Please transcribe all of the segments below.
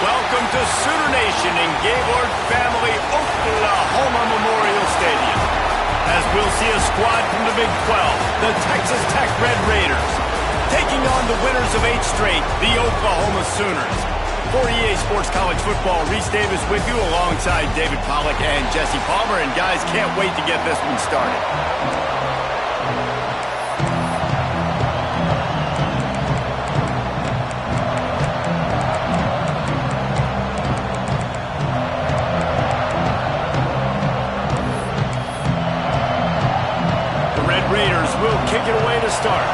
Welcome to Sooner Nation in Gaylord Family Oklahoma Memorial Stadium. As we'll see a squad from the Big 12, the Texas Tech Red Raiders, taking on the winners of 8 straight, the Oklahoma Sooners. For EA Sports College Football, Reese Davis with you alongside David Pollack and Jesse Palmer. And guys, can't wait to get this one started. Raiders will kick it away to start.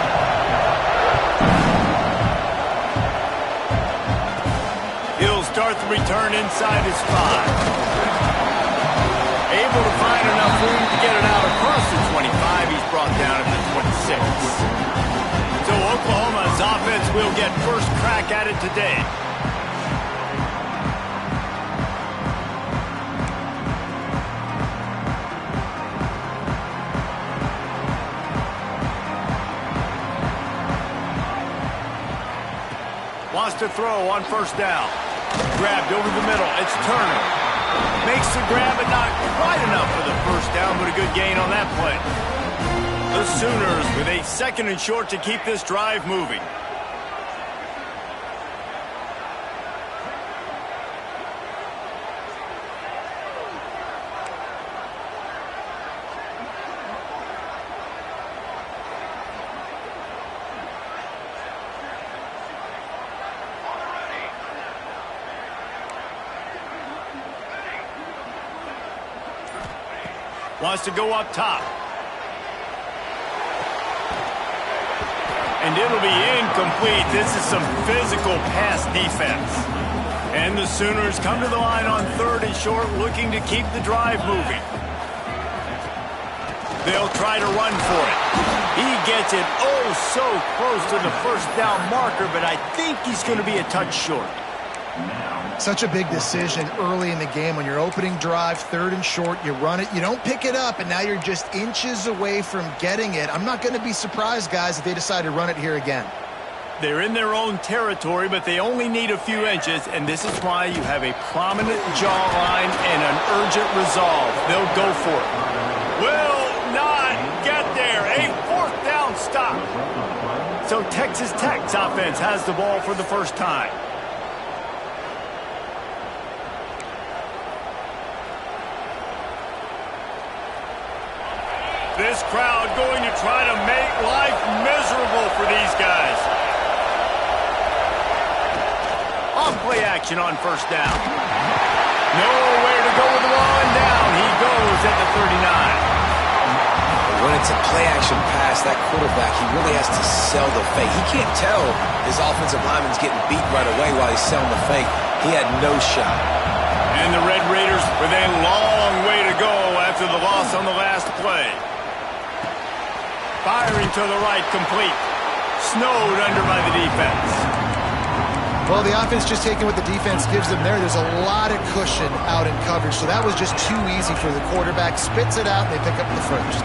He'll start the return inside his 5. Able to find enough room to get it out across the 25. He's brought down at the 26. So Oklahoma's offense will get first crack at it today. Wants to throw on first down. Grabbed over the middle. It's Turner. Makes the grab, but not quite enough for the first down, but a good gain on that play. The Sooners with a 2nd and short to keep this drive moving. Wants to go up top. And it'll be incomplete. This is some physical pass defense. And the Sooners come to the line on 3rd and short, looking to keep the drive moving. They'll try to run for it. He gets it oh so close to the first down marker, but I think he's going to be a touch short. Such a big decision early in the game. When you're opening drive, 3rd and short, you run it, you don't pick it up, and now you're just inches away from getting it. I'm not going to be surprised, guys, if they decide to run it here again. They're in their own territory, but they only need a few inches, and this is why you have a prominent jawline and an urgent resolve. They'll go for it. Will not get there. A 4th down stop. So Texas Tech's offense has the ball for the first time. This crowd going to try to make life miserable for these guys. On play action on first down. Nowhere to go with the ball, and down he goes at the 39. When it's a play action pass, that quarterback, he really has to sell the fake. He can't tell his offensive lineman's getting beat right away while he's selling the fake. He had no shot. And the Red Raiders with a long way to go after the loss on the last play. Firing to the right, complete. Snowed under by the defense. Well, the offense just taking what the defense gives them there. There's a lot of cushion out in coverage, so that was just too easy for the quarterback. Spits it out, and they pick up the first.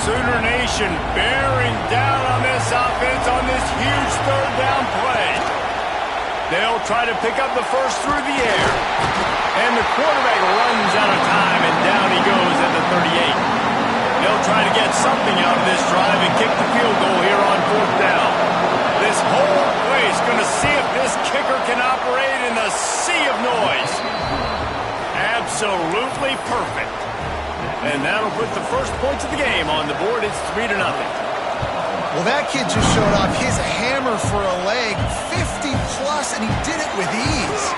Sooner Nation bearing down on this offense on this huge 3rd down play. They'll try to pick up the first through the air. And the quarterback runs out of time, and down he goes at the 38. They'll try to get something out of this drive and kick the field goal here on 4th down. This whole place going to see if this kicker can operate in the sea of noise. Absolutely perfect. And that'll put the first points of the game on the board. It's 3-0. Well, that kid just showed off his hammer for a leg, 50-plus, and he did it with ease.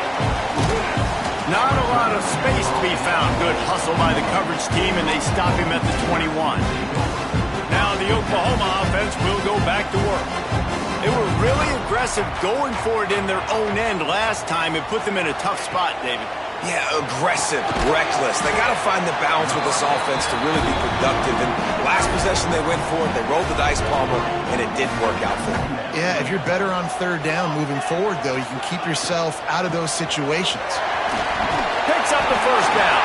Not a lot of space to be found. Good hustle by the coverage team, and they stop him at the 21. Now the Oklahoma offense will go back to work. They were really aggressive going for it in their own end last time. It put them in a tough spot, David. Yeah, aggressive, reckless. They got to find the balance with this offense to really be productive. And last possession they went for it, they rolled the dice, Palmer, and it didn't work out for them. Yeah, if you're better on 3rd down moving forward, though, you can keep yourself out of those situations. Picks up the first down.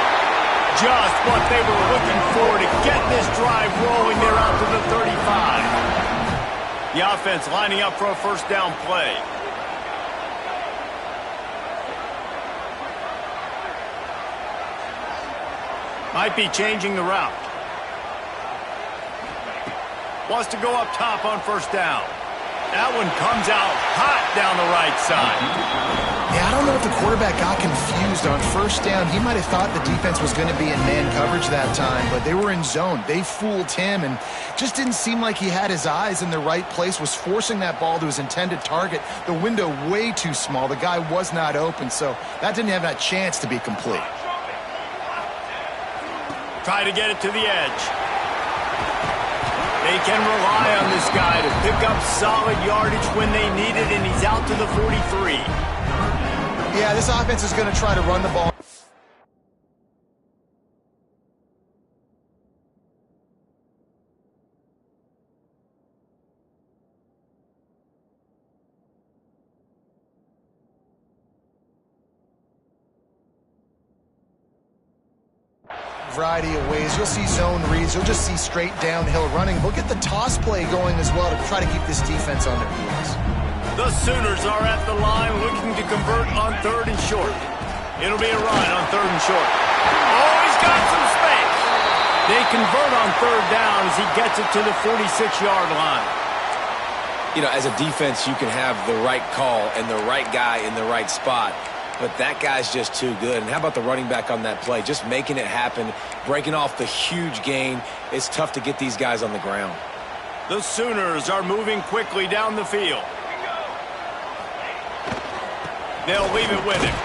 Just what they were looking for to get this drive rolling. They're out to the 35. The offense lining up for a first down play. Might be changing the route. Wants to go up top on first down. That one comes out hot down the right side. Yeah, I don't know if the quarterback got confused on first down. He might have thought the defense was going to be in man coverage that time, but they were in zone. They fooled him and just didn't seem like he had his eyes in the right place, was forcing that ball to his intended target. The window way too small. The guy was not open, so that didn't have that chance to be complete. Try to get it to the edge. They can rely on this guy to pick up solid yardage when they need it, and he's out to the 43. Yeah, this offense is going to try to run the ball. Variety of ways. You'll see zone reads. You'll just see straight downhill running. We'll get the toss play going as well to try to keep this defense on their heels. The Sooners are at the line looking to convert on 3rd and short. It'll be a run on 3rd and short. Oh, he's got some space. They convert on 3rd down as he gets it to the 46-yard line. You know, as a defense, you can have the right call and the right guy in the right spot. But that guy's just too good. And how about the running back on that play? Just making it happen, breaking off the huge gain. It's tough to get these guys on the ground. The Sooners are moving quickly down the field. They'll leave it with him.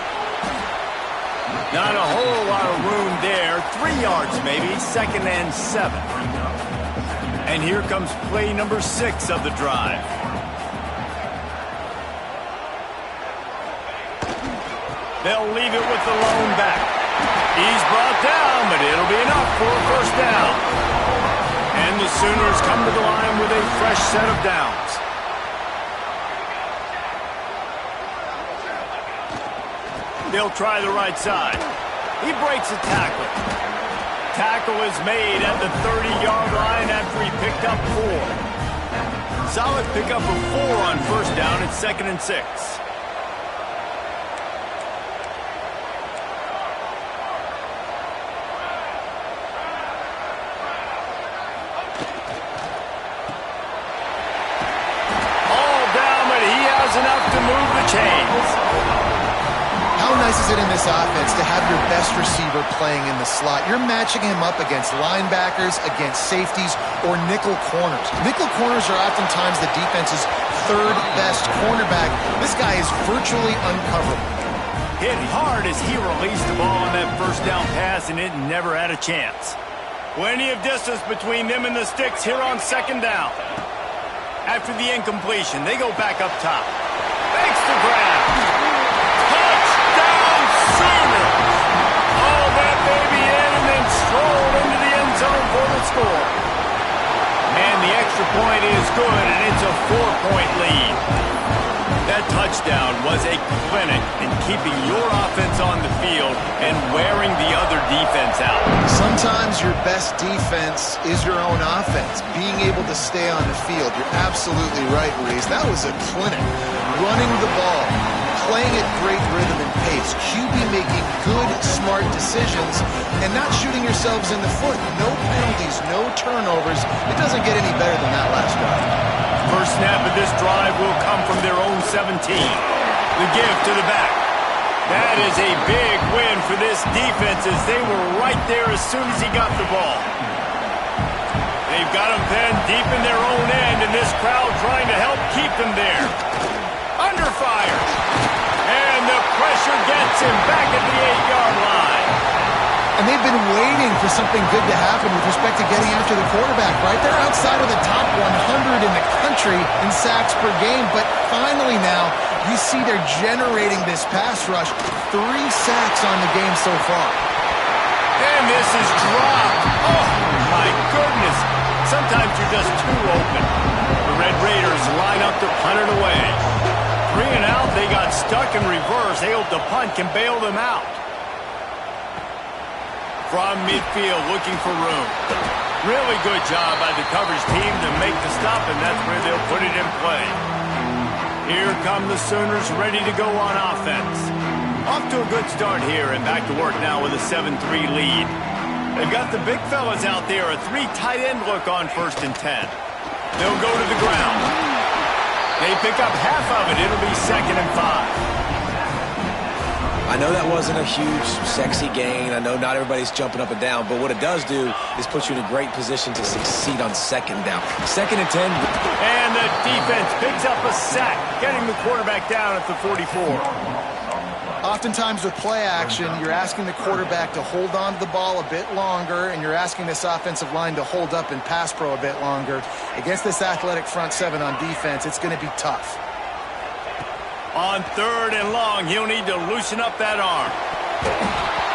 Not a whole lot of room there. 3 yards maybe, 2nd and 7. And here comes play number 6 of the drive. They'll leave it with the lone back. He's brought down, but it'll be enough for a first down. And the Sooners come to the line with a fresh set of downs. They'll try the right side. He breaks a tackle. Tackle is made at the 30-yard line after he picked up 4. Solid pickup of 4 on first down. It's 2nd and 6. Enough to move the chains. How nice is it in this offense to have your best receiver playing in the slot? You're matching him up against linebackers, against safeties, or nickel corners. Nickel corners are oftentimes the defense's 3rd best cornerback. This guy is virtually uncoverable. Hit hard as he released the ball on that first down pass, and it never had a chance. Plenty of distance between them and the sticks here on 2nd down. After the incompletion, they go back up top. Makes the grab. Touchdown Sooners! All that baby in and then strolled into the end zone for the score. And the extra point is good, and it's a 4-point lead. That touchdown was a clinic in keeping your offense on the field and wearing the other defense out. Sometimes your best defense is your own offense, being able to stay on the field. You're absolutely right, Reese. That was a clinic. Running the ball, playing at great rhythm and pace, QB making good, smart decisions, and not shooting yourselves in the foot. No penalties, no turnovers. It doesn't get any better than that last drive. First snap of this drive will come from their own 17. The give to the back. That is a big win for this defense as they were right there as soon as he got the ball. They've got him pinned deep in their own end, and this crowd trying to help keep them there. Under fire. And the pressure gets him back at the 8-yard line. And they've been waiting for something good to happen with respect to getting after the quarterback, right? They're outside of the top 100 in the country in sacks per game, but finally now you see they're generating this pass rush. 3 sacks on the game so far. And this is dropped. Oh, my goodness. Sometimes you're just too open. The Red Raiders line up to punt it away. 3 and out, they got stuck in reverse. They hope the punt can bail them out. From midfield, looking for room. Really good job by the coverage team to make the stop, and that's where they'll put it in play. Here come the Sooners ready to go on offense. Off to a good start here and back to work now with a 7-3 lead. They've got the big fellas out there, a 3 tight end look on 1st and 10. They'll go to the ground. They pick up half of it. It'll be 2nd and 5. I know that wasn't a huge, sexy gain. I know not everybody's jumping up and down, but what it does do is put you in a great position to succeed on 2nd down. 2nd and 10. And the defense picks up a sack, getting the quarterback down at the 44. Oftentimes with play action, you're asking the quarterback to hold on to the ball a bit longer, and you're asking this offensive line to hold up and pass pro a bit longer. Against this athletic front 7 on defense, it's going to be tough. On 3rd and long, he'll need to loosen up that arm.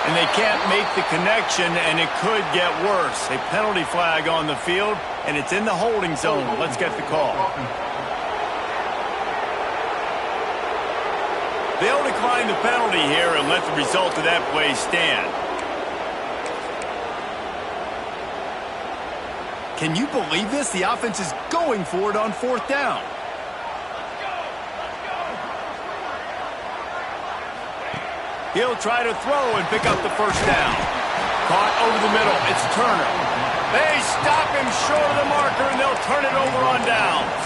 And they can't make the connection, and it could get worse. A penalty flag on the field, and it's in the holding zone. Let's get the call. They'll decline the penalty here and let the result of that play stand. Can you believe this? The offense is going for it on 4th down. He'll try to throw and pick up the 1st down. Caught over the middle. It's Turner. They stop him short of the marker, and they'll turn it over on downs.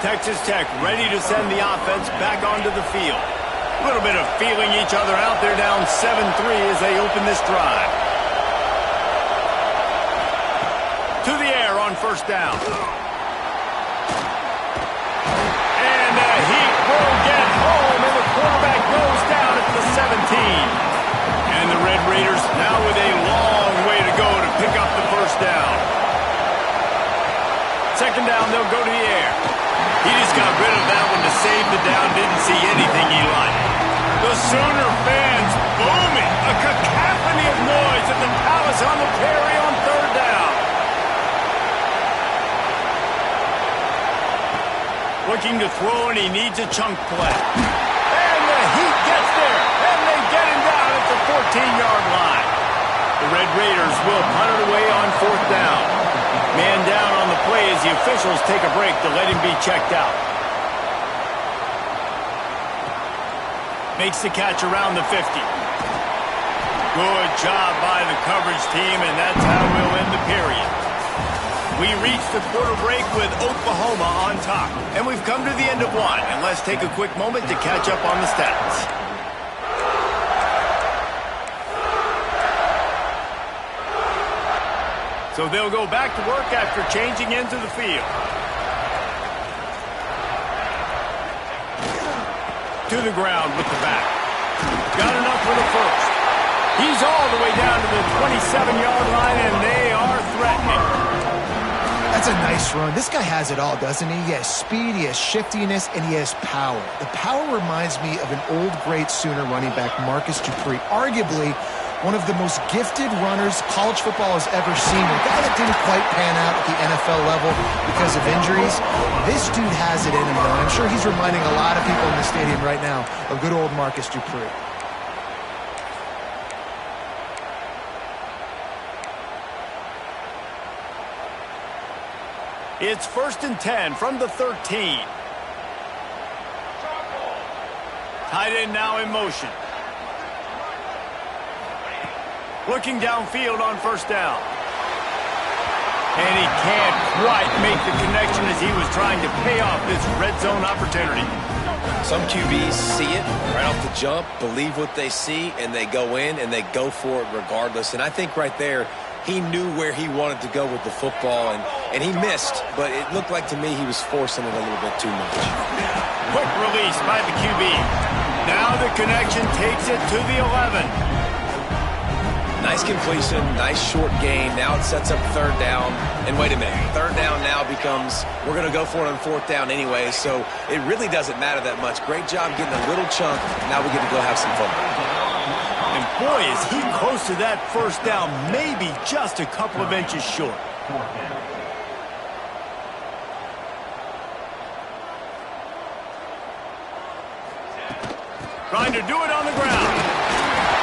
Texas Tech ready to send the offense back onto the field. A little bit of feeling each other out. They're down 7-3 as they open this drive. To the air on 1st down. And the Heat will get home, and the quarterback goes down at the 17. And the Red Raiders now with a long way to go to pick up the 1st down. 2nd down, they'll go to the air. He just got rid of that one to save the down. Didn't see anything he liked. The Sooner fans booming. A cacophony of noise at the Palace on the Prairie on 3rd down. Looking to throw, and he needs a chunk play. And the Heat gets there. And they get him down at the 14-yard line. The Red Raiders will punt it away on 4th down. Man down on the play as the officials take a break to let him be checked out. Makes the catch around the 50. Good job by the coverage team, and that's how we'll end the period. We reach the quarter break with Oklahoma on top, and we've come to the end of one. And let's take a quick moment to catch up on the stats. So they'll go back to work after changing into the field. To the ground with the back. Got enough for the 1st. He's all the way down to the 27-yard line, and they are threatening. That's a nice run. This guy has it all, doesn't he? He has speed, he has shiftiness, and he has power. The power reminds me of an old, great Sooner running back, Marcus Dupree. Arguably one of the most gifted runners college football has ever seen. A guy that didn't quite pan out at the NFL level because of injuries. This dude has it in him, though. I'm sure he's reminding a lot of people in the stadium right now of good old Marcus Dupree. It's 1st and 10 from the 13. Tight end now in motion. Looking downfield on 1st down. And he can't quite make the connection as he was trying to pay off this red zone opportunity. Some QBs see it right off the jump, believe what they see, and they go in and they go for it regardless. And I think right there, he knew where he wanted to go with the football, and he missed, but it looked like to me he was forcing it a little bit too much. Quick release by the QB. Now the connection takes it to the 11. Nice completion, nice short gain. Now it sets up 3rd down. And wait a minute, 3rd down now becomes, we're going to go for it on 4th down anyway, so it really doesn't matter that much. Great job getting a little chunk. Now we get to go have some fun. And boy, is he close to that 1st down, maybe just a couple of inches short. Trying to do it on the ground.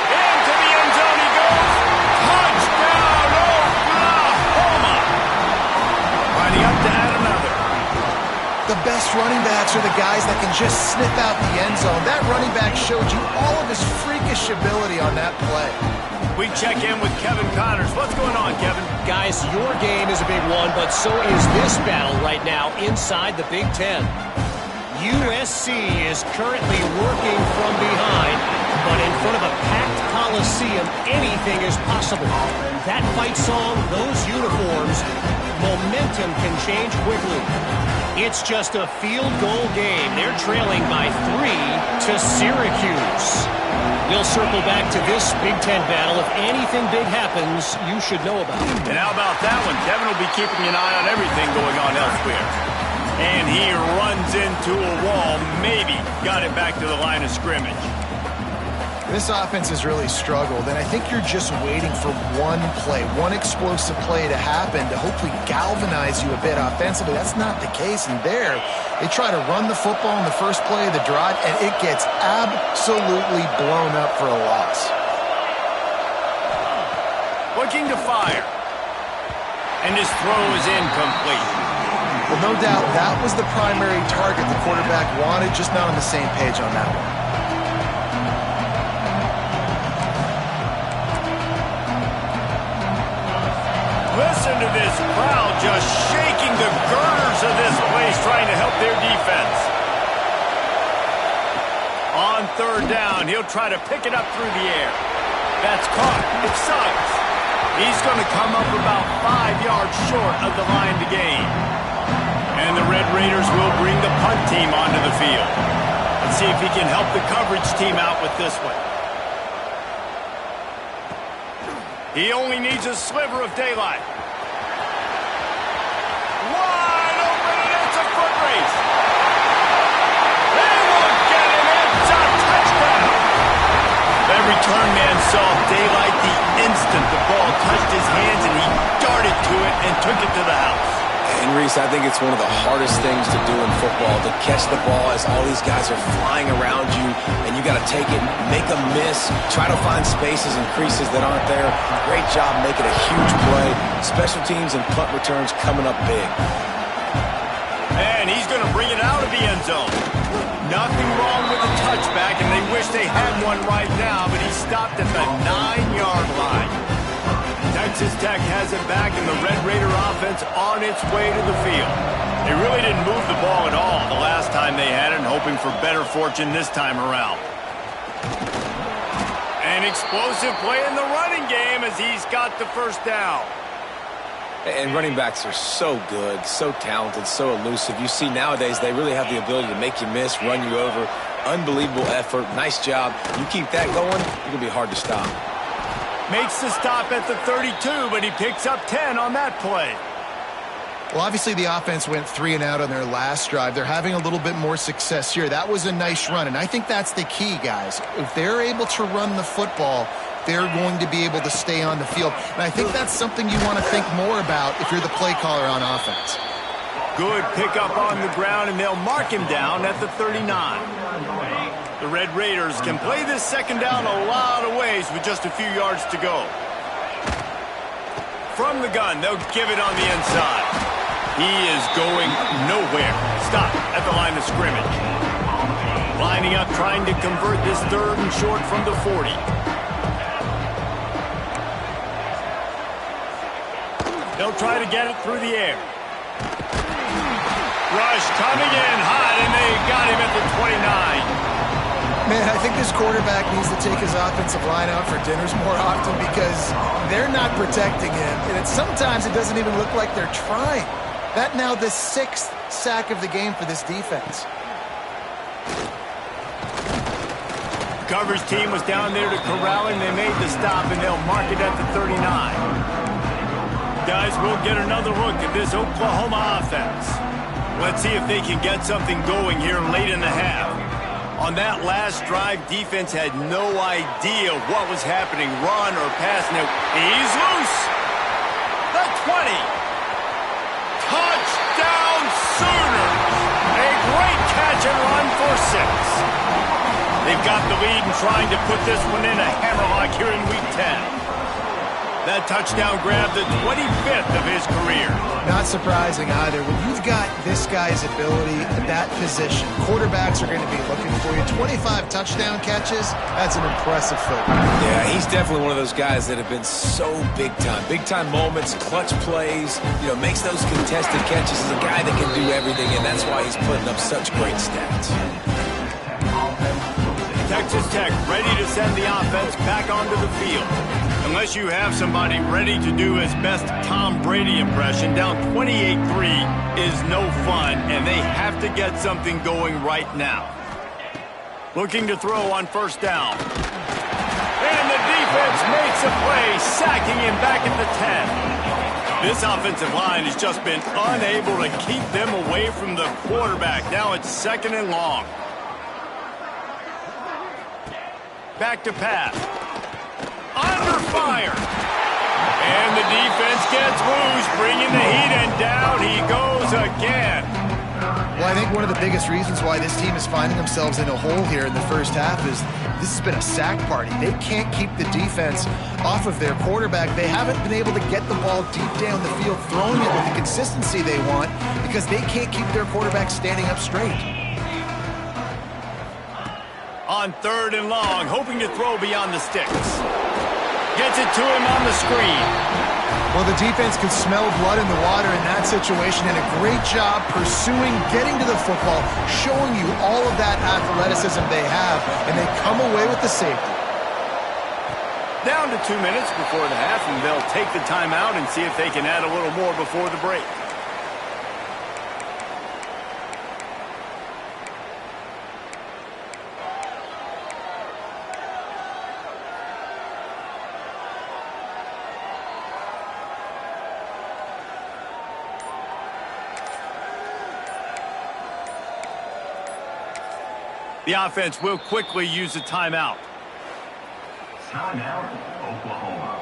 Into the end zone he goes. Touchdown, Oklahoma. Lining up to add another. The best running backs are the guys that can just sniff out the end zone. That running back showed you all of his freakish ability on that play. We check in with Kevin Connors. What's going on, Kevin? Guys, your game is a big one, but so is this battle right now inside the Big Ten. USC is currently working from behind, but in front of a packed Coliseum, anything is possible. That fight song, those uniforms, momentum can change quickly. It's just a field goal game. They're trailing by 3 to Syracuse. We'll circle back to this Big Ten battle. If anything big happens, you should know about it. And how about that one? Kevin will be keeping an eye on everything going on elsewhere. And he runs into a wall. Maybe got it back to the line of scrimmage. This offense has really struggled, and I think you're just waiting for one play, one explosive play to happen to hopefully galvanize you a bit offensively. That's not the case, and there, they try to run the football in the first play of the drive, and it gets absolutely blown up for a loss. Looking to fire. And his throw is incomplete. Well, no doubt that was the primary target the quarterback wanted, just not on the same page on that one. Listen to this crowd just shaking the girders of this place, trying to help their defense. On third down, he'll try to pick it up through the air. That's caught. It's Suggs. He's going to come up about 5 yards short of the line to gain. And the Red Raiders will bring the punt team onto the field. Let's see if he can help the coverage team out with this one. He only needs a sliver of daylight. Wide open, and it's a foot race. They won't get him. It's a touchdown. That return man saw daylight the instant the ball touched his hands, and he darted to it and took it to the house. And Reese, I think it's one of the hardest things to do in football, to catch the ball as all these guys are flying around you, and you got to take it, make a miss, try to find spaces and creases that aren't there. Great job making a huge play. Special teams and punt returns coming up big. And he's going to bring it out of the end zone. Nothing wrong with the touchback, and they wish they had one right now, but he stopped at the 9-yard line. Texas Tech has it back, and the Red Raider offense on its way to the field. They really didn't move the ball at all the last time they had it, and hoping for better fortune this time around. An explosive play in the running game as he's got the first down. And running backs are so good, so talented, so elusive. You see nowadays they really have the ability to make you miss, run you over. Unbelievable effort. Nice job. You keep that going, you're going to be hard to stop. Makes the stop at the 32, but he picks up 10 on that play. Well, obviously the offense went 3 and out on their last drive. They're having a little bit more success here. That was a nice run, and I think that's the key, guys. If they're able to run the football, they're going to be able to stay on the field. And I think that's something you want to think more about if you're the play caller on offense. Good pickup on the ground, and they'll mark him down at the 39. The Red Raiders can play this second down a lot of ways with just a few yards to go. From the gun, they'll give it on the inside. He is going nowhere. Stop at the line of scrimmage. Lining up, trying to convert this third and short from the 40. They'll try to get it through the air. Rush coming in hot, and they got him at the 29. Man, I think this quarterback needs to take his offensive line out for dinners more often because they're not protecting him. And sometimes it doesn't even look like they're trying. That now the 6th sack of the game for this defense. The coverage team was down there to corral him. They made the stop, and they'll mark it at the 39. Guys, we'll get another look at this Oklahoma offense. Let's see if they can get something going here late in the half. On that last drive, defense had no idea what was happening, run or pass. Now, he's loose. The 20. Touchdown Sooners. A great catch and run for 6. They've got the lead and trying to put this one in a hammerlock here in Week 10. That touchdown grabbed the 25th of his career. Not surprising either. When you've got this guy's ability at that position, quarterbacks are going to be looking for you. 25 touchdown catches, that's an impressive football. Yeah, he's definitely one of those guys that have been so big time. Big time moments, clutch plays, makes those contested catches. He's a guy that can do everything, and that's why he's putting up such great stats. Texas Tech ready to send the offense back onto the field. Unless you have somebody ready to do his best Tom Brady impression, down 28-3 is no fun, and they have to get something going right now. Looking to throw on first down. And the defense makes a play, sacking him back at the 10. This offensive line has just been unable to keep them away from the quarterback. Now it's 2nd and long. Back to pass. Under fire. And the defense gets loose, bringing the heat, and down he goes again. Well, I think one of the biggest reasons why this team is finding themselves in a hole here in the first half is this has been a sack party. They can't keep the defense off of their quarterback. They haven't been able to get the ball deep down the field, throwing it with the consistency they want because they can't keep their quarterback standing up straight. On 3rd and long, hoping to throw beyond the sticks. Gets it to him on the screen. Well, the defense can smell blood in the water in that situation, and a great job pursuing, getting to the football, showing you all of that athleticism they have, and they come away with the safety. Down to 2 minutes before the half, and they'll take the timeout and see if they can add a little more before the break. The offense will quickly use a timeout. Timeout, Oklahoma.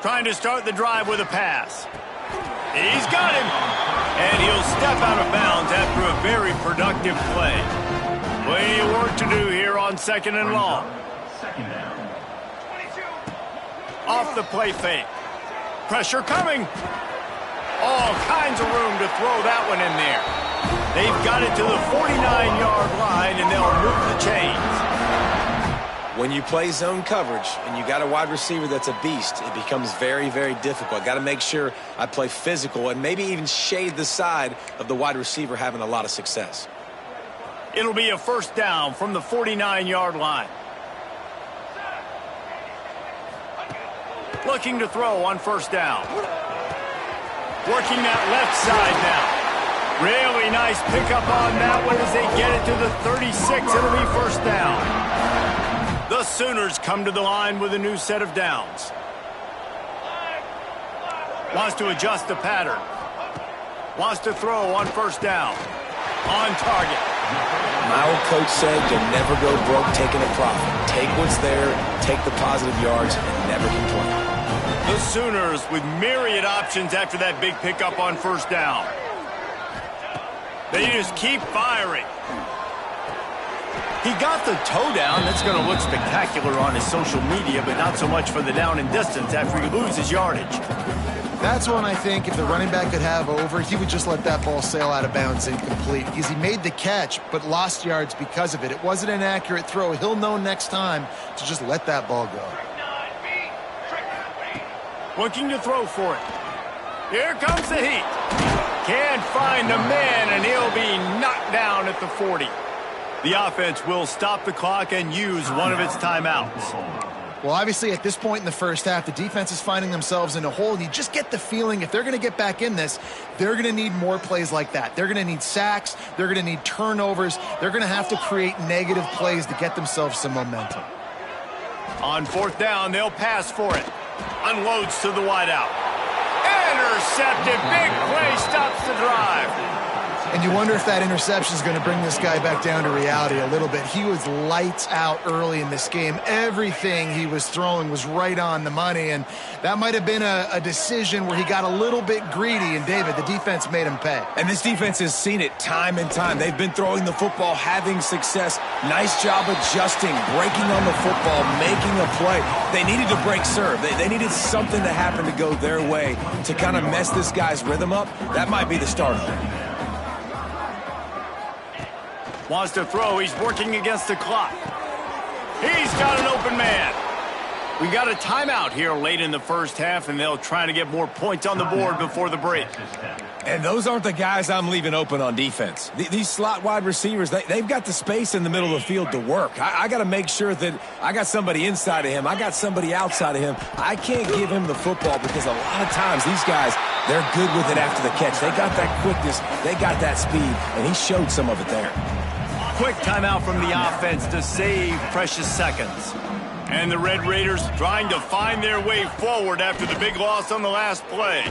Trying to start the drive with a pass. He's got him. And he'll step out of bounds after a very productive play. Plenty of work to do here on 2nd and long. 2nd down. Off the play fake. Pressure coming. All kinds of room to throw that one in there. They've got it to the 49-yard line, and they'll move the chains. When you play zone coverage and you got a wide receiver that's a beast, it becomes very, very difficult. Got to make sure I play physical and maybe even shade the side of the wide receiver having a lot of success. It'll be a first down from the 49-yard line. Looking to throw on first down. Working that left side now. Really nice pickup on that one as they get it to the 36. It'll be first down. The Sooners come to the line with a new set of downs. Wants to adjust the pattern. Wants to throw on first down. On target. My old coach said you'll never go broke taking a profit. Take what's there, take the positive yards, and never complain. The Sooners with myriad options after that big pickup on first down. They just keep firing. He got the toe down. That's going to look spectacular on his social media, but not so much for the down and distance after he loses yardage. That's one I think if the running back could have over, he would just let that ball sail out of bounds incomplete because he made the catch but lost yards because of it. It wasn't an accurate throw. He'll know next time to just let that ball go. Looking to throw for it. Here comes the heat. Can't find the man, and he'll be knocked down at the 40. The offense will stop the clock and use one of its timeouts. Well, obviously, at this point in the first half, the defense is finding themselves in a hole. You just get the feeling if they're going to get back in this, they're going to need more plays like that. They're going to need sacks. They're going to need turnovers. They're going to have to create negative plays to get themselves some momentum. On fourth down, they'll pass for it. Unloads to the wideout. Intercepted. Big play stops the drive. And And you wonder if that interception is going to bring this guy back down to reality a little bit. He was lights out early in this game. Everything he was throwing was right on the money, and that might have been a decision where he got a little bit greedy, and David, the defense made him pay. And this defense has seen it time and time. They've been throwing the football, having success. Nice job adjusting, breaking on the football, making a play. They needed to break serve. They needed something to happen to go their way to kind of mess this guy's rhythm up. That might be the start of it. Wants to throw. He's working against the clock. He's got an open man. We got a timeout here late in the first half, and they'll try to get more points on the board before the break. And those aren't the guys I'm leaving open on defense. These slot wide receivers, they've got the space in the middle of the field to work. I got to make sure that I got somebody inside of him. I got somebody outside of him. I can't give him the football because a lot of times these guys, they're good with it after the catch. They got that quickness. They got that speed, and he showed some of it there. Quick timeout from the offense to save precious seconds. And the Red Raiders trying to find their way forward after the big loss on the last play.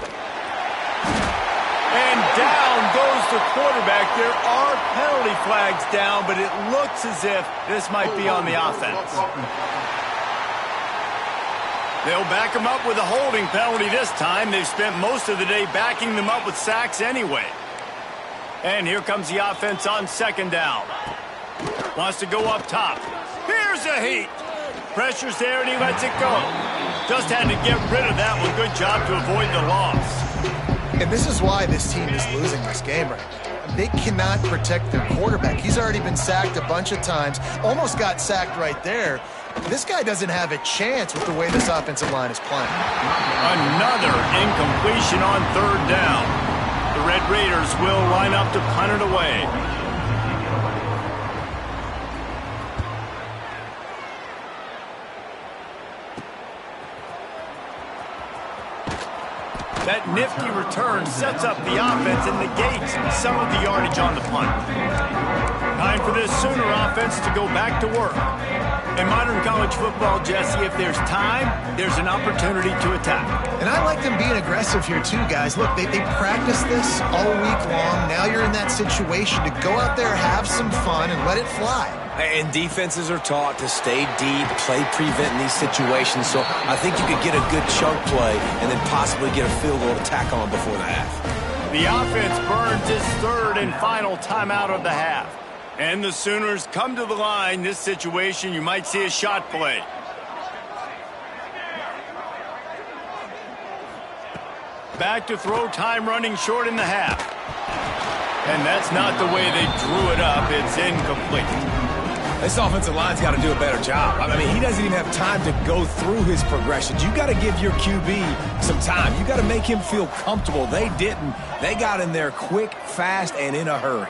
And down goes the quarterback. There are penalty flags down, but it looks as if this might be on the offense. They'll back them up with a holding penalty this time. They've spent most of the day backing them up with sacks anyway. And here comes the offense on second down. Wants to go up top. Here's a heat. Pressure's there, and he lets it go. Just had to get rid of that one. Good job to avoid the loss. And this is why this team is losing this game right now. They cannot protect their quarterback. He's already been sacked a bunch of times. Almost got sacked right there. This guy doesn't have a chance with the way this offensive line is playing. Another incompletion on third down. The Red Raiders will line up to punt it away. That nifty return sets up the offense and negates some of the yardage on the punt. Time for this Sooner offense to go back to work. In modern college football, Jesse, if there's time, there's an opportunity to attack. And I like them being aggressive here too, guys. Look, they practice this all week long. Now you're in that situation to go out there, have some fun, and let it fly. And defenses are taught to stay deep, play prevent in these situations. So I think you could get a good chunk play and then possibly get a field goal to tack on before the half. The offense burns its third and final timeout of the half. And the Sooners come to the line. This situation, you might see a shot play. Back to throw, time running short in the half. And that's not the way they drew it up. It's incomplete. This offensive line's got to do a better job. I mean, he doesn't even have time to go through his progressions. You got to give your QB some time. You got to make him feel comfortable. They didn't. They got in there quick, fast, and in a hurry.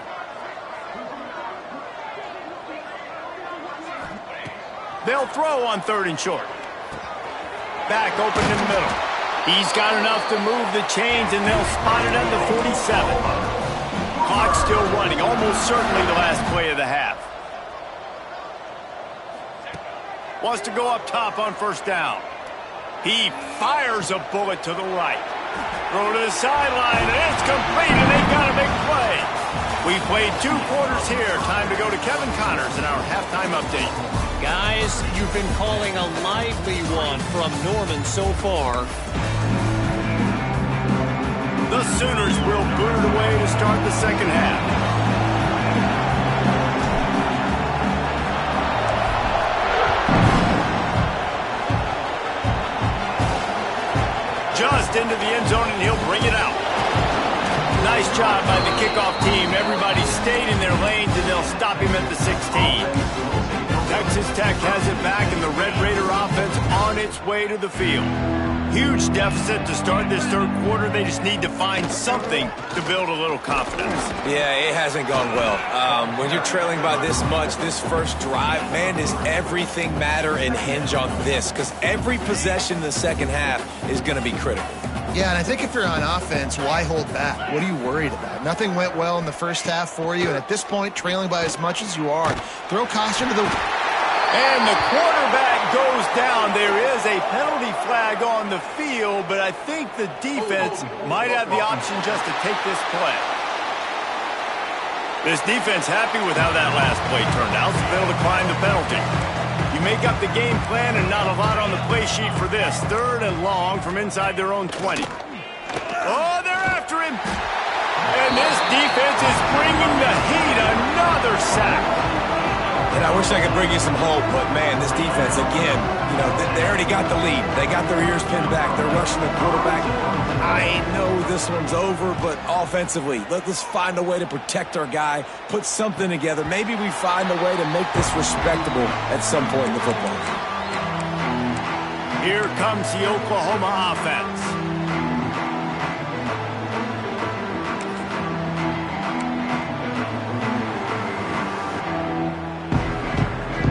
They'll throw on third and short. Back open in the middle. He's got enough to move the chains, and they'll spot it at the 47. Clock still running, almost certainly the last play of the half. Wants to go up top on first down. He fires a bullet to the right. Throw to the sideline, and it's complete, and they've got a big play. We played 2 quarters here. Time to go to Kevin Connors in our halftime update. Guys, you've been calling a lively one from Norman so far. The Sooners will boot it away to start the second half. Just into the end zone, and he'll bring it out. Nice job by the kickoff team. Everybody stayed in their lanes, and they'll stop him at the 16. Texas Tech has it back, and the Red Raider offense on its way to the field. Huge deficit to start this third quarter. They just need to find something to build a little confidence. Yeah, it hasn't gone well. When you're trailing by this much, this first drive, man, does everything matter and hinge on this? Because every possession in the second half is going to be critical. Yeah, and I think if you're on offense, why hold back? What are you worried about? Nothing went well in the first half for you, and at this point, trailing by as much as you are, throw caution to the... And the quarterback goes down. There is a penalty flag on the field, but I think the defense might have the option just to take this play. This defense happy with how that last play turned out, so they'll decline the penalty. You make up the game plan and not a lot on the play sheet for this. 3rd and long from inside their own 20. Oh, they're after him. And this defense is bringing the heat. Another sack. And I wish I could bring you some hope, but, man, this defense, again, you know, they already got the lead. They got their ears pinned back. They're rushing the quarterback. I know this one's over, but offensively, let's find a way to protect our guy, put something together. Maybe we find a way to make this respectable at some point in the football game. Here comes the Oklahoma offense.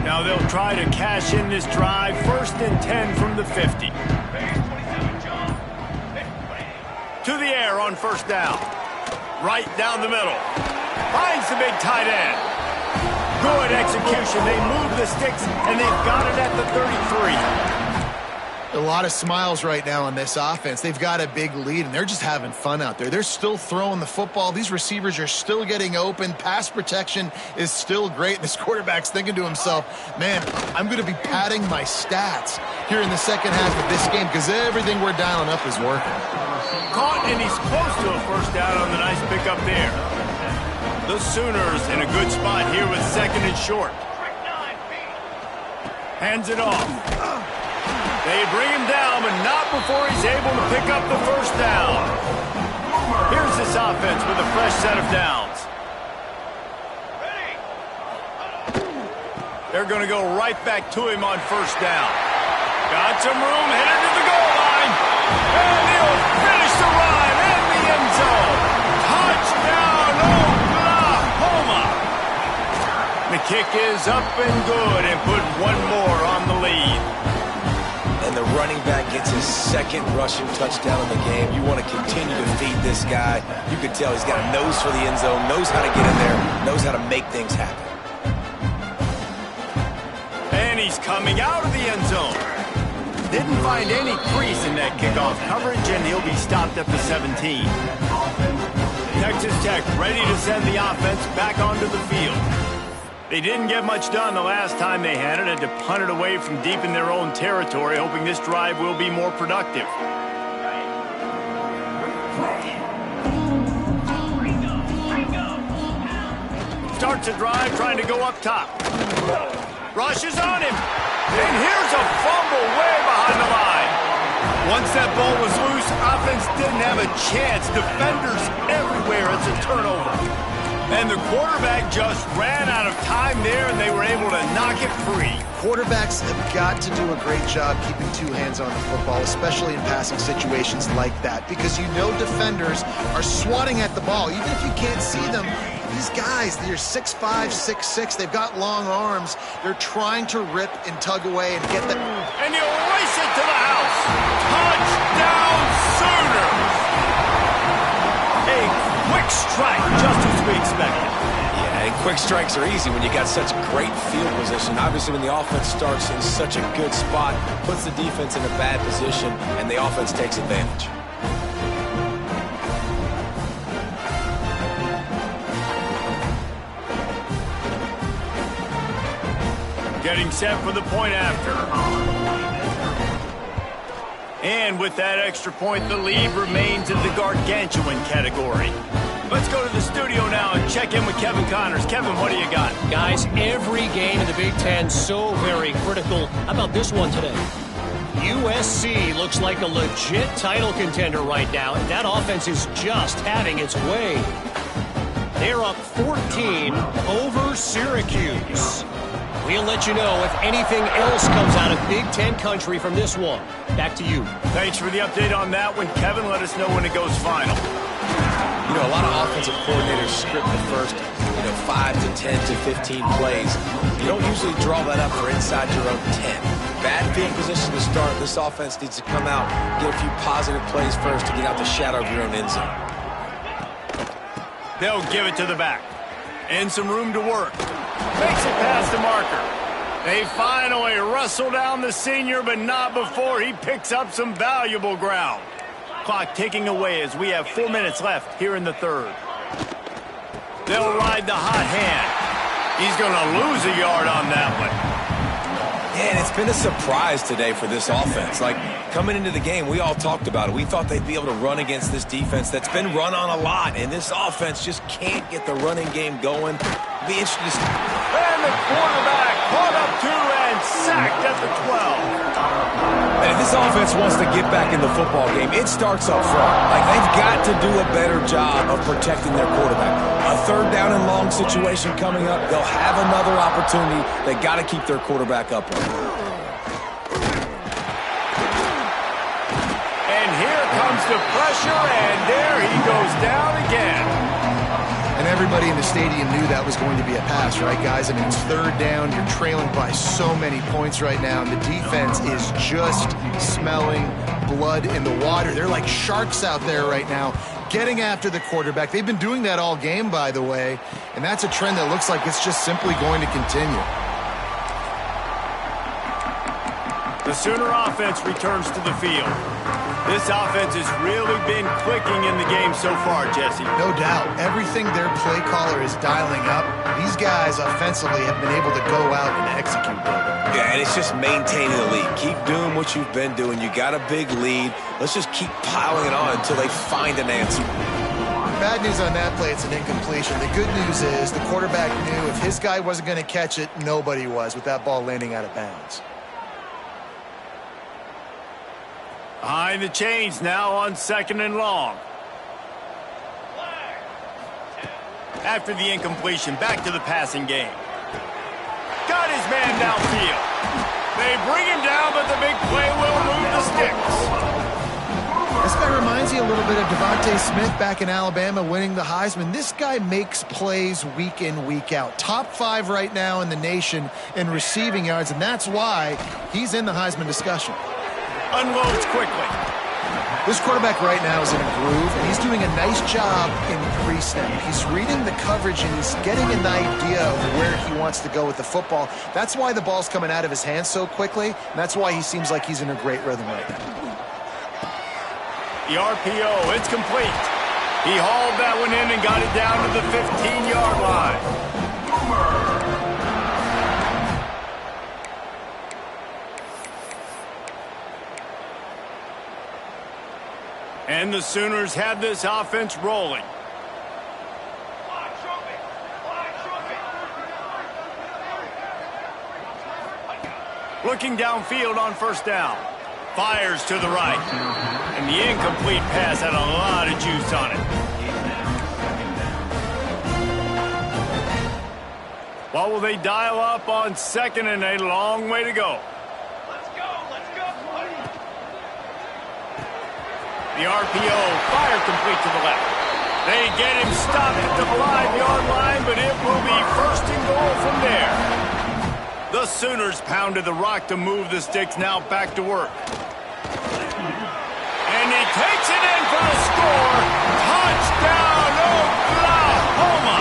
Now they'll try to cash in this drive. 1st and 10 from the 50. To the air on 1st down. Right down the middle. Finds the big tight end. Good execution. They move the sticks, and they've got it at the 33. A lot of smiles right now on this offense. They've got a big lead, and they're just having fun out there. They're still throwing the football. These receivers are still getting open. Pass protection is still great. This quarterback's thinking to himself, man, I'm going to be padding my stats here in the second half of this game because everything we're dialing up is working. Caught, and he's close to a 1st down on the nice pickup there. The Sooners in a good spot here with 2nd and short. Hands it off. They bring him down, but not before he's able to pick up the 1st down. Here's this offense with a fresh set of downs. They're going to go right back to him on 1st down. Got some room, headed to the goal line. And he'll finish the ride in the end zone. Touchdown, Oklahoma. The kick is up and good and put one more on the lead. And the running back gets his 2nd rushing touchdown in the game. You want to continue to feed this guy. You can tell he's got a nose for the end zone, knows how to get in there, knows how to make things happen. And he's coming out of the end zone. Didn't find any crease in that kickoff coverage, and he'll be stopped at the 17. Texas Tech ready to send the offense back onto the field. They didn't get much done the last time they had it. Had to punt it away from deep in their own territory, hoping this drive will be more productive. Starts a drive trying to go up top. Rushes on him. And here's a fumble way behind the line. Once that ball was loose, offense didn't have a chance. Defenders everywhere. It's a turnover. And the quarterback just ran out of time there, and they were able to knock it free. Quarterbacks have got to do a great job keeping 2 hands on the football, especially in passing situations like that, because you know defenders are swatting at the ball. Even if you can't see them, these guys, they're 6'5", 6'6", they've got long arms. They're trying to rip and tug away and get that. And he'll race it to the house. Touchdown, Sooners! A quick strike, just as we expected. Yeah, and quick strikes are easy when you got such great field position. Obviously, when the offense starts in such a good spot, puts the defense in a bad position, and the offense takes advantage. Getting set for the point after. And with that extra point, the lead remains in the gargantuan category. Let's go to the studio now and check in with Kevin Connors. Kevin, what do you got? Guys, every game in the Big Ten so very critical. How about this one today? USC looks like a legit title contender right now, and that offense is just having its way. They're up 14 over Syracuse. We'll let you know if anything else comes out of Big Ten country from this one. Back to you. Thanks for the update on that one, Kevin. Let us know when it goes final. You know, a lot of offensive coordinators script the first, 5 to 10 to 15 plays. You don't usually draw that up for inside your own 10. Bad field position to start. This offense needs to come out, get a few positive plays first to get out the shadow of your own end zone. They'll give it to the back. And some room to work. Makes it past the marker. They finally wrestle down the senior, but not before he picks up some valuable ground. Clock ticking away as we have 4 minutes left here in the third. They'll ride the hot hand. He's going to lose a yard on that one. Yeah, and it's been a surprise today for this offense. Like, coming into the game, we all talked about it. We thought they'd be able to run against this defense that's been run on a lot, and this offense just can't get the running game going. Be interested to see. And the quarterback caught up to and sacked at the 12. And if this offense wants to get back in the football game, it starts up front. Like, they've got to do a better job of protecting their quarterback. A third down and long situation coming up. They'll have another opportunity. They got to keep their quarterback upright. And here comes the pressure, and there he goes down again. And everybody in the stadium knew that was going to be a pass, right, guys? I mean, it's third down. You're trailing by so many points right now, and the defense is just smelling blood in the water. They're like sharks out there right now, getting after the quarterback. They've been doing that all game, by the way, and that's a trend that looks like it's just simply going to continue. The Sooner offense returns to the field. This offense has really been clicking in the game so far, Jesse. No doubt. Everything their play caller is dialing up, these guys offensively have been able to go out and execute. Yeah, and it's just maintaining the lead. Keep doing what you've been doing. You got a big lead. Let's just keep piling it on until they find an answer. Bad news on that play, it's an incompletion. The good news is the quarterback knew if his guy wasn't going to catch it, nobody was with that ball landing out of bounds. Behind the chains now on 2nd and long. After the incompletion, back to the passing game. Got his man downfield. They bring him down, but the big play will move the sticks. This guy reminds you a little bit of Devontae Smith back in Alabama winning the Heisman. This guy makes plays week in, week out. Top 5 right now in the nation in receiving yards, and that's why he's in the Heisman discussion. Unloads quickly. This quarterback right now is in a groove, and he's doing a nice job in pre-snap. He's reading the coverage, and he's getting an idea of where he wants to go with the football. That's why the ball's coming out of his hands so quickly, and that's why he seems like he's in a great rhythm right now. The RPO, it's complete. He hauled that one in and got it down to the 15-yard line. And the Sooners have this offense rolling. Looking downfield on 1st down. Fires to the right. And the incomplete pass had a lot of juice on it. What will they dial up on 2nd and a long way to go? The RPO, fire complete to the left. They get him stopped at the 5-yard line, but it will be 1st and goal from there. The Sooners pounded the rock to move the sticks, now back to work. And he takes it in for the score. Touchdown, Oklahoma!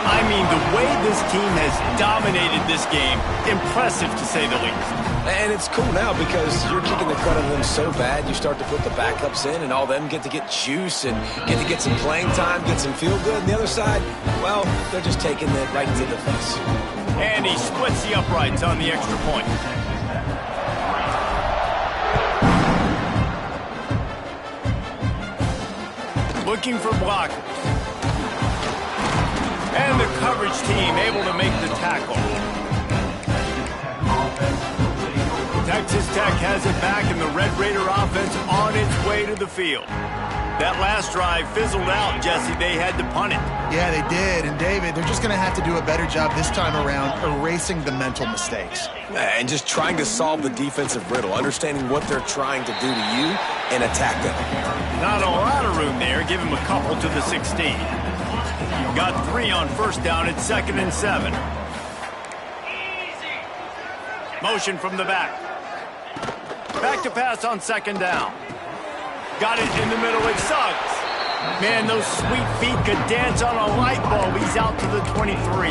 I mean, the way this team has dominated this game, impressive to say the least. And it's cool now because you're kicking the crud on them so bad, you start to put the backups in, and all them get to get juice and get some playing time, get some feel good. And the other side, well, they're just taking it right to the face. And he splits the uprights on the extra point. Looking for blockers. And the coverage team able to make the tackle. Texas Tech has it back, and the Red Raider offense on its way to the field. That last drive fizzled out, Jesse. They had to punt it. Yeah, they did. And, David, they're just going to have to do a better job this time around erasing the mental mistakes. And just trying to solve the defensive riddle, understanding what they're trying to do to you and attack them. Not a lot of room there. Give him a couple to the 16. Got 3 on 1st down at 2nd and 7. Motion from the back. Back to pass on 2nd down. Got it in the middle with Suggs. Man, those sweet feet could dance on a light bulb. He's out to the 23.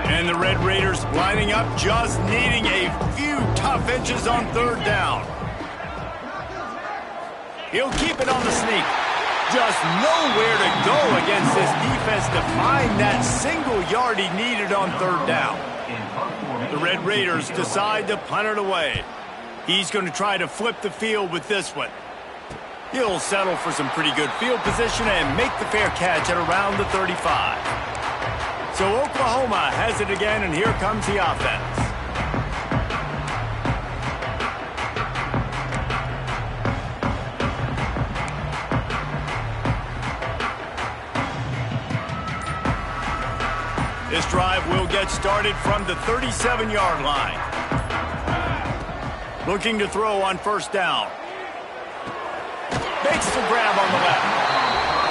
And the Red Raiders lining up, just needing a few tough inches on 3rd down. He'll keep it on the sneak. Just nowhere to go against this defense to find that single yard he needed on third down. The Red Raiders decide to punt it away. He's going to try to flip the field with this one. He'll settle for some pretty good field position and make the fair catch at around the 35. So Oklahoma has it again, and here comes the offense. This drive will get started from the 37-yard line. Looking to throw on first down. Makes the grab on the left.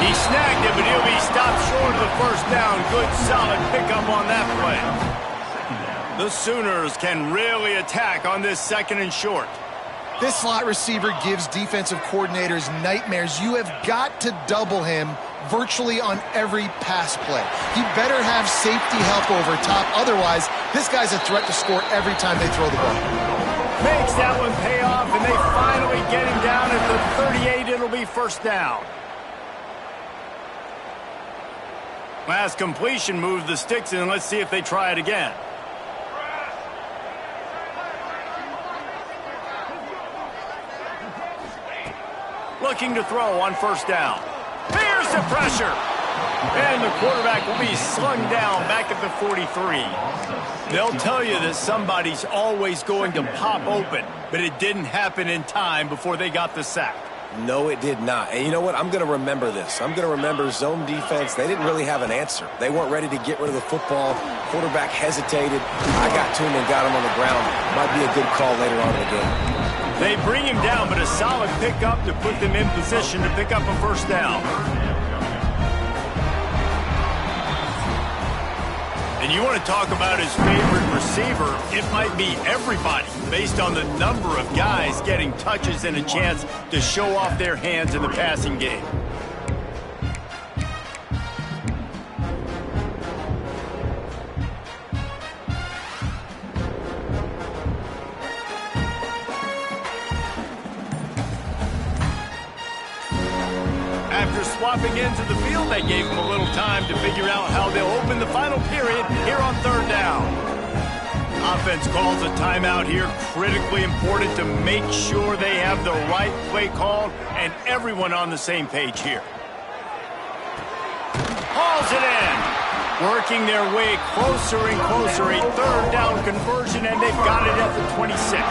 He snagged it, but he'll be stopped short of the first down. Good, solid pickup on that play. The Sooners can really attack on this second and short. This slot receiver gives defensive coordinators nightmares. You have got to double him virtually on every pass play. He better have safety help over top. Otherwise, this guy's a threat to score every time they throw the ball. Makes that one pay off, and they finally get him down at the 38. It'll be first down. Last completion moved the sticks in. Let's see if they try it again. Looking to throw on first down. Here's the pressure. And the quarterback will be slung down back at the 43. They'll tell you that somebody's always going to pop open, but it didn't happen in time before they got the sack. No, it did not. And you know what? I'm going to remember this. I'm going to remember zone defense. They didn't really have an answer. They weren't ready to get rid of the football. Quarterback hesitated. I got to him and got him on the ground. Might be a good call later on in the game. They bring him down, but a solid pickup to put them in position to pick up a first down. And you want to talk about his favorite receiver, it might be everybody, based on the number of guys getting touches and a chance to show off their hands in the passing game. After swapping into the field, that gave them a little time to figure out how they'll open the final period here on third down. Offense calls a timeout here, critically important to make sure they have the right play called and everyone on the same page here. Hauls it in. Working their way closer and closer, a third down conversion, and they've got it at the 26.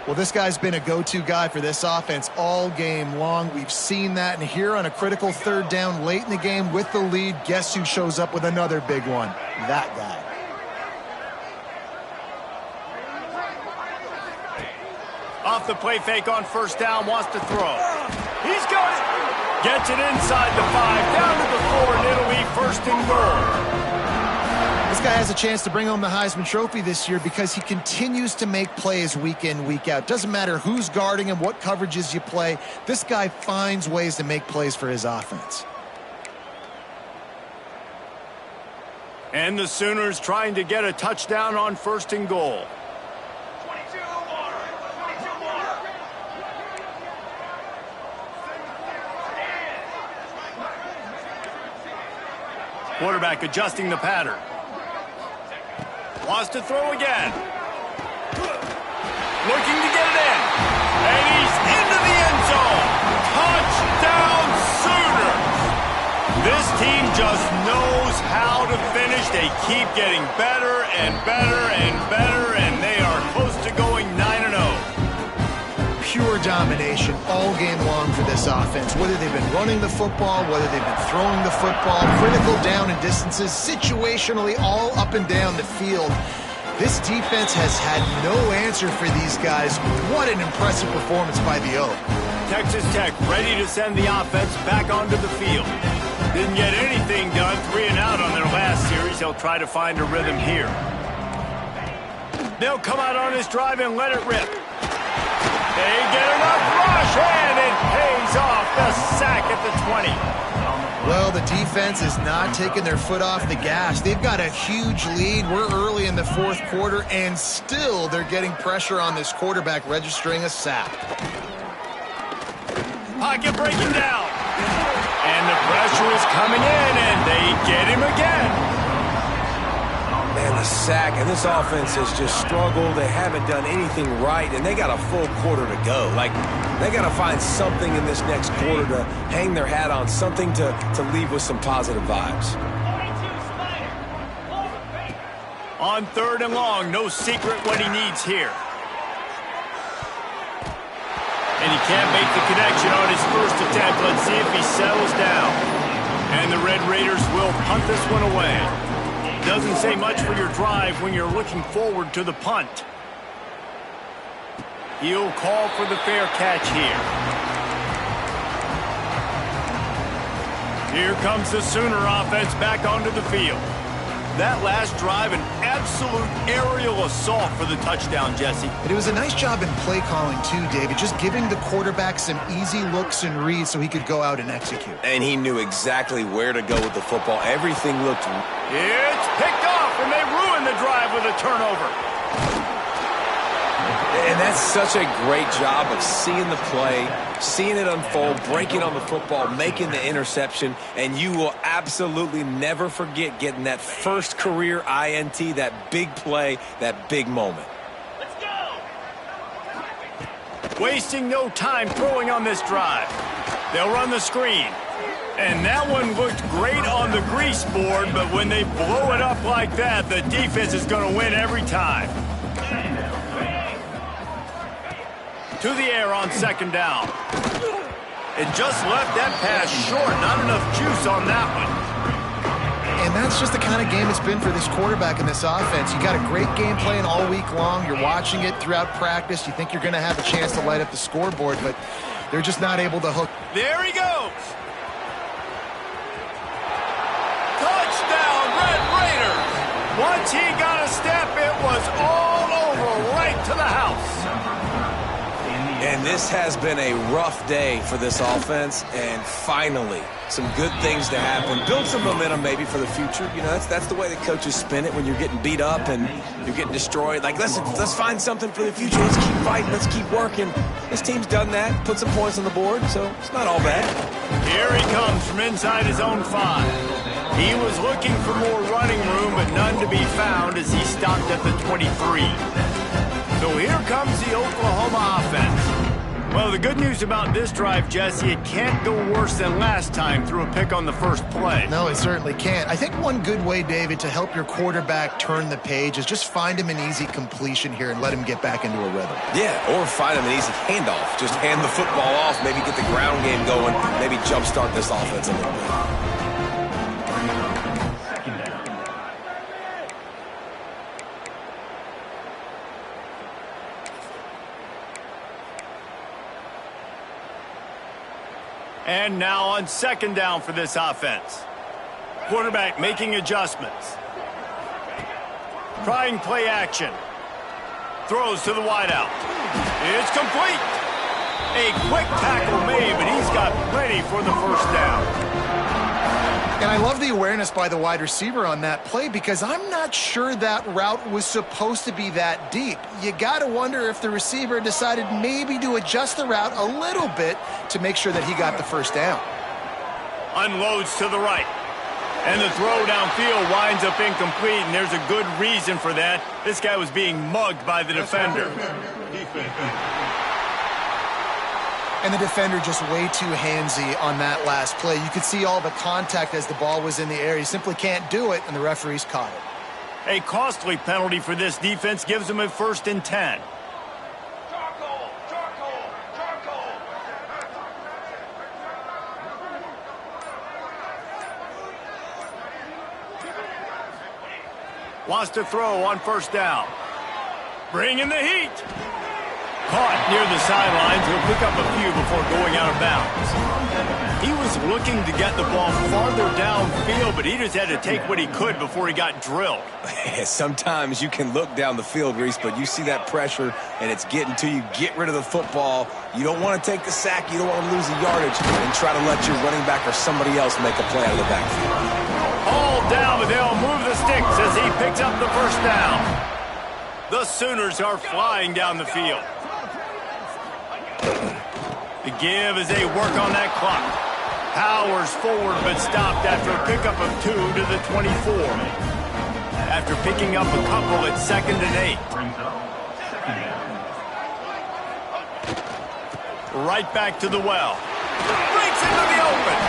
Well, this guy's been a go-to guy for this offense all game long. We've seen that, and here on a critical third down late in the game with the lead, guess who shows up with another big one? That guy. Off the play fake on first down, wants to throw. He's got it. Gets it inside the 5, down to the 4, and it'll be first and goal. This guy has a chance to bring home the Heisman Trophy this year because he continues to make plays week in, week out. Doesn't matter who's guarding him, what coverages you play. This guy finds ways to make plays for his offense. And the Sooners trying to get a touchdown on first and goal. Quarterback adjusting the pattern. Wants to throw again. Looking to get it in. And he's into the end zone. Touchdown Sooners. This team just knows how to finish. They keep getting better and better and better, and they are close to going 9-0. Pure domination all game long for this offense. Whether they've been running the football, whether they've been throwing the football, critical down and distances, situationally all up and down the field. This defense has had no answer for these guys. What an impressive performance by the Oak. Texas Tech ready to send the offense back onto the field. Didn't get anything done, 3 and out on their last series. They'll try to find a rhythm here. They'll come out on this drive and let it rip. They get enough rush, and it pays off. The sack at the 20. Well, the defense is not taking their foot off the gas. They've got a huge lead. We're early in the fourth quarter, and still they're getting pressure on this quarterback, registering a sack. Pocket breaking down. And the pressure is coming in, and they get him again. Man, the sack, and this offense has just struggled. They haven't done anything right, and they got a full quarter to go. Like, they got to find something in this next quarter to hang their hat on, something to leave with some positive vibes. On 3rd and long, no secret what he needs here. And he can't make the connection on his first attempt. Let's see if he settles down. And the Red Raiders will punt this one away. Doesn't say much for your drive when you're looking forward to the punt. He'll call for the fair catch here. Here comes the Sooner offense back onto the field. That last drive, an absolute aerial assault for the touchdown, Jesse. But it was a nice job in play calling too, David, just giving the quarterback some easy looks and reads so he could go out and execute. And he knew exactly where to go with the football. Everything looked... It's picked off, and they ruin the drive with a turnover. And that's such a great job of seeing the play, seeing it unfold, breaking on the football, making the interception, and you will absolutely never forget getting that first career INT, that big play, that big moment. Let's go! Wasting no time throwing on this drive. They'll run the screen. And that one looked great on the grease board, but when they blow it up like that, the defense is going to win every time. To the air on 2nd down. It just left that pass short. Not enough juice on that one. And that's just the kind of game it's been for this quarterback in this offense. You got a great game plan all week long. You're watching it throughout practice. You think you're going to have a chance to light up the scoreboard, but they're just not able to hook. There he goes. Touchdown, Red Raiders. Once he got a step, it was all over right to the house. And this has been a rough day for this offense, and finally, some good things to happen. Build some momentum maybe for the future. You know, that's the way the coaches spin it when you're getting beat up and you're getting destroyed. Like, let's find something for the future. Let's keep fighting. Let's keep working. This team's done that, put some points on the board, so it's not all bad. Here he comes from inside his own 5. He was looking for more running room, but none to be found as he stopped at the 23. So here comes the Oklahoma offense. Well, the good news about this drive, Jesse, it can't go worse than last time through a pick on the first play. No, it certainly can't. I think one good way, David, to help your quarterback turn the page is just find him an easy completion here and let him get back into a rhythm. Yeah, or find him an easy handoff. Just hand the football off, maybe get the ground game going, maybe jumpstart this offense a little bit. And now on 2nd down for this offense. Quarterback making adjustments. Trying play action. Throws to the wideout. It's complete. A quick tackle made, but he's got plenty for the first down. And I love the awareness by the wide receiver on that play because I'm not sure that route was supposed to be that deep. You got to wonder if the receiver decided maybe to adjust the route a little bit to make sure that he got the first down. Unloads to the right. And the throw downfield winds up incomplete, and there's a good reason for that. This guy was being mugged by the defender. And the defender just way too handsy on that last play. You could see all the contact as the ball was in the air. He simply can't do it, and the referees caught it. A costly penalty for this defense gives them a 1st and 10. Wants to throw on 1st down. Bring in the heat. Caught near the sidelines. He'll pick up a few before going out of bounds. He was looking to get the ball farther downfield, but he just had to take what he could before he got drilled. Sometimes you can look down the field, Reese, but you see that pressure, and it's getting to you. Get rid of the football. You don't want to take the sack. You don't want to lose the yardage, and try to let your running back or somebody else make a play out of the backfield. All down, but they'll move the sticks as he picks up the 1st down. The Sooners are flying down the field. The give as they work on that clock. Powers forward but stopped after a pickup of 2 to the 24. After picking up a couple at 2nd and 8. Brings up second down. Right back to the well. Breaks into the open.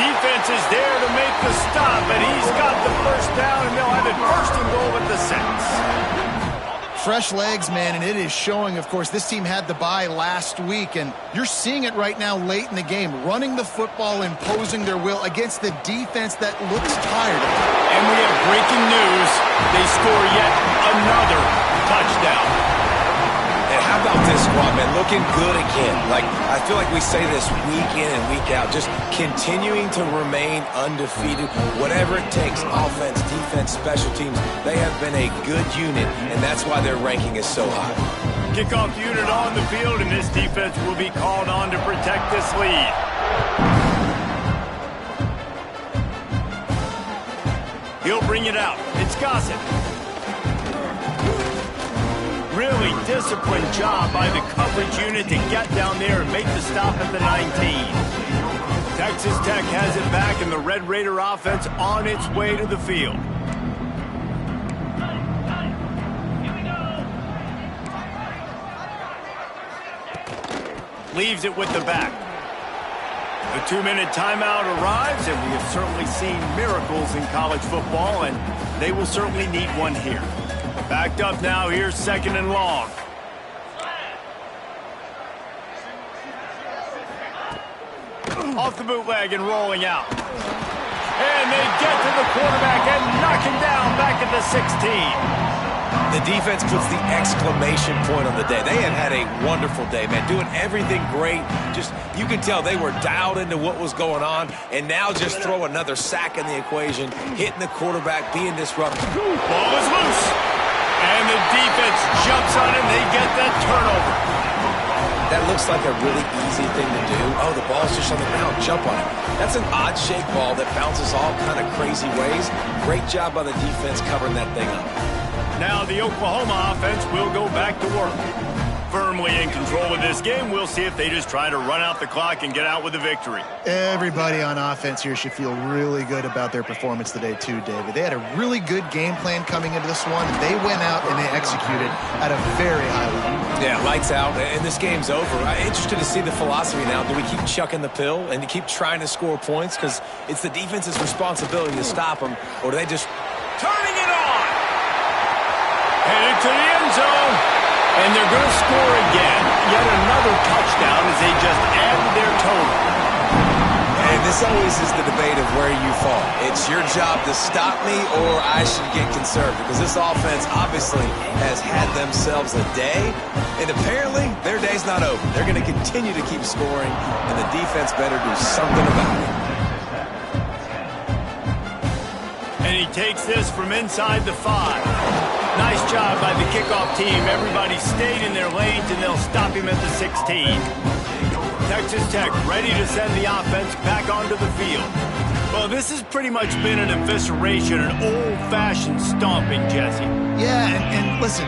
Defense is there to make the stop, but he's got the first down, and they'll have it 1st and goal at the 6. Fresh legs, man, and it is showing, of course, this team had the bye last week, and you're seeing it right now late in the game, running the football, imposing their will against the defense that looks tired. And we have breaking news. They score yet another touchdown. And how about this squad, man? Looking good again. I feel like we say this week in and week out, just continuing to remain undefeated. Whatever it takes, offense, defense, special teams, they have been a good unit, and that's why their ranking is so high. Kickoff unit on the field, and this defense will be called on to protect this lead. He'll bring it out. It's Gossett. Really disciplined job by the coverage unit to get down there and make the stop at the 19. Texas Tech has it back, and the Red Raider offense on its way to the field. Leaves it with the back. The 2-minute timeout arrives, and we have certainly seen miracles in college football, and they will certainly need one here. Backed up now, here's 2nd and long. Off the bootleg and rolling out. And they get to the quarterback and knock him down back at the 16. The defense puts the exclamation point on the day. They have had a wonderful day, man, doing everything great. Just, you can tell they were dialed into what was going on, and now just throw another sack in the equation, hitting the quarterback, being disruptive. Ball is loose. And the defense jumps on it, they get that turnover. That looks like a really easy thing to do. Oh, the ball's just on the ground. Jump on it. That's an odd-shaped ball that bounces all kind of crazy ways. Great job by the defense covering that thing up. Now the Oklahoma offense will go back to work. Firmly in control of this game. We'll see if they just try to run out the clock and get out with a victory. Everybody on offense here should feel really good about their performance today too, David. They had a really good game plan coming into this one. They went out and they executed at a very high level. Yeah, lights out, and this game's over. I'm interested to see the philosophy now. Do we keep chucking the pill and to keep trying to score points? Because it's the defense's responsibility to stop them, or do they just... Turning it on! Headed to the end zone. And they're going to score again. Yet another touchdown as they just added their total. And this always is the debate of where you fall. It's your job to stop me or I should get conservative. Because this offense obviously has had themselves a day. And apparently their day's not over. They're going to continue to keep scoring. And the defense better do something about it. And he takes this from inside the 5. Nice job by the kickoff team. Everybody stayed in their lanes, and they'll stop him at the 16. Texas Tech ready to send the offense back onto the field. Well, this has pretty much been an evisceration, an old-fashioned stomping, Jesse. Yeah, and listen,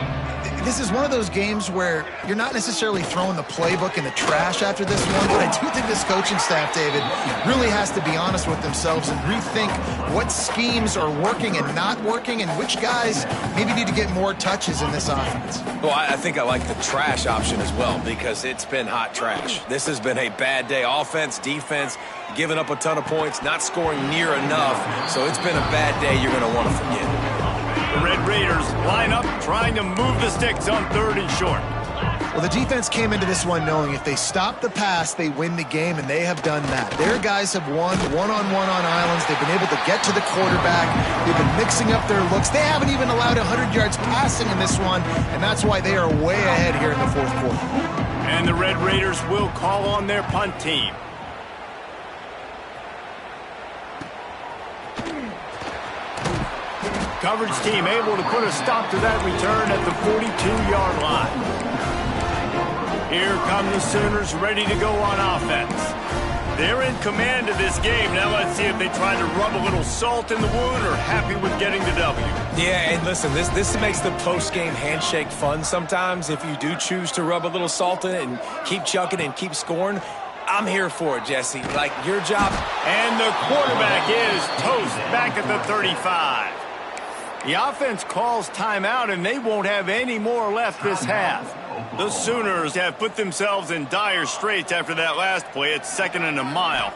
this is one of those games where you're not necessarily throwing the playbook in the trash after this one, but I do think this coaching staff, David, really has to be honest with themselves and rethink what schemes are working and not working and which guys maybe need to get more touches in this offense. Well, I think I like the trash option as well because it's been hot trash. This has been a bad day. Offense, defense, giving up a ton of points, not scoring near enough. So it's been a bad day you're going to want to forget. The Red Raiders line up, trying to move the sticks on 3rd and short. Well, the defense came into this one knowing if they stop the pass, they win the game, and they have done that. Their guys have won one-on-one on islands. They've been able to get to the quarterback. They've been mixing up their looks. They haven't even allowed 100 yards passing in this one, and that's why they are way ahead here in the 4th quarter. And the Red Raiders will call on their punt team. Coverage team able to put a stop to that return at the 42-yard line. Here come the Sooners ready to go on offense. They're in command of this game. Now let's see if they try to rub a little salt in the wound or happy with getting the W. Yeah, and listen, this makes the post-game handshake fun sometimes if you do choose to rub a little salt in it and keep chucking and keep scoring. I'm here for it, Jesse. Like, your job. And the quarterback is toast back at the 35. The offense calls timeout, and they won't have any more left this half. The Sooners have put themselves in dire straits after that last play. It's 2nd and a mile.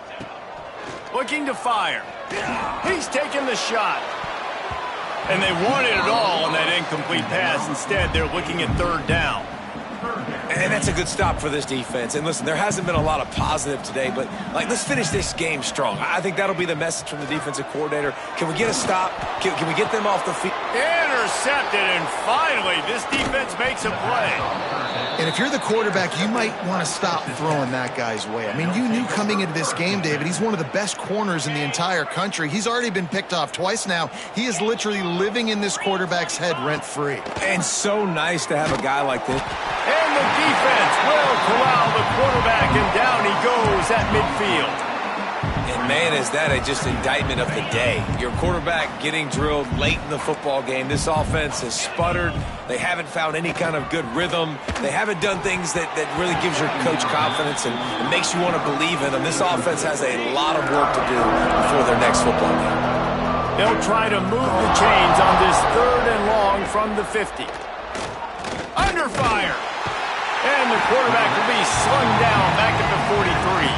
Looking to fire. He's taking the shot. And they wanted it all on that incomplete pass. Instead, they're looking at 3rd down. And that's a good stop for this defense. And listen, there hasn't been a lot of positive today, but let's finish this game strong. I think that'll be the message from the defensive coordinator. Can we get a stop? Can we get them off the field? Intercepted, and finally, this defense makes a play. And if you're the quarterback, you might want to stop throwing that guy's way. I mean, you knew coming into this game, David, he's one of the best corners in the entire country. He's already been picked off twice now. He is literally living in this quarterback's head rent-free. And so nice to have a guy like this. And the defense will corral the quarterback, and down he goes at midfield. And, man, is that just indictment of the day. Your quarterback getting drilled late in the football game. This offense has sputtered. They haven't found any kind of good rhythm. They haven't done things that really gives your coach confidence and makes you want to believe in them. This offense has a lot of work to do before their next football game. They'll try to move the chains on this 3rd and long from the 50. Under fire. And the quarterback will be slung down back at the 43.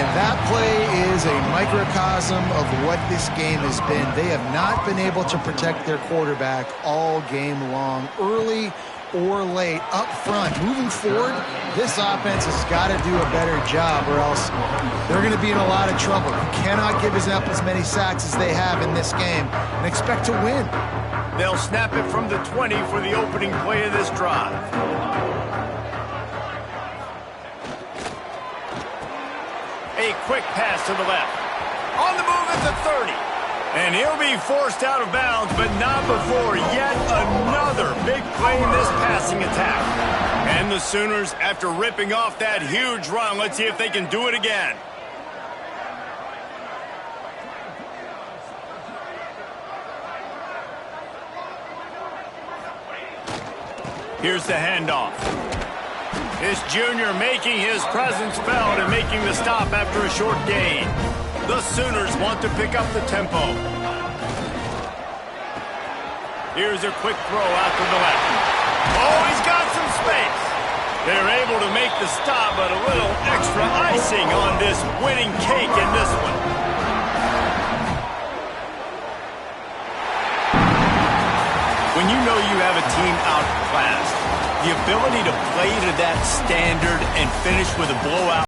And that play is a microcosm of what this game has been. They have not been able to protect their quarterback all game long, early or late, up front. Moving forward, this offense has got to do a better job, or else they're going to be in a lot of trouble. You cannot give up as many sacks as they have in this game and expect to win. They'll snap it from the 20 for the opening play of this drive. A quick pass to the left. On the move at the 30. And he'll be forced out of bounds, but not before yet another big play in this passing attack. And the Sooners, after ripping off that huge run, let's see if they can do it again. Here's the handoff. This junior making his presence felt and making the stop after a short gain. The Sooners want to pick up the tempo. Here's a quick throw out to the left. Oh, he's got some space. They're able to make the stop, but a little extra icing on this winning cake in this one. When you know you have a team outclassed, the ability to play to that standard and finish with a blowout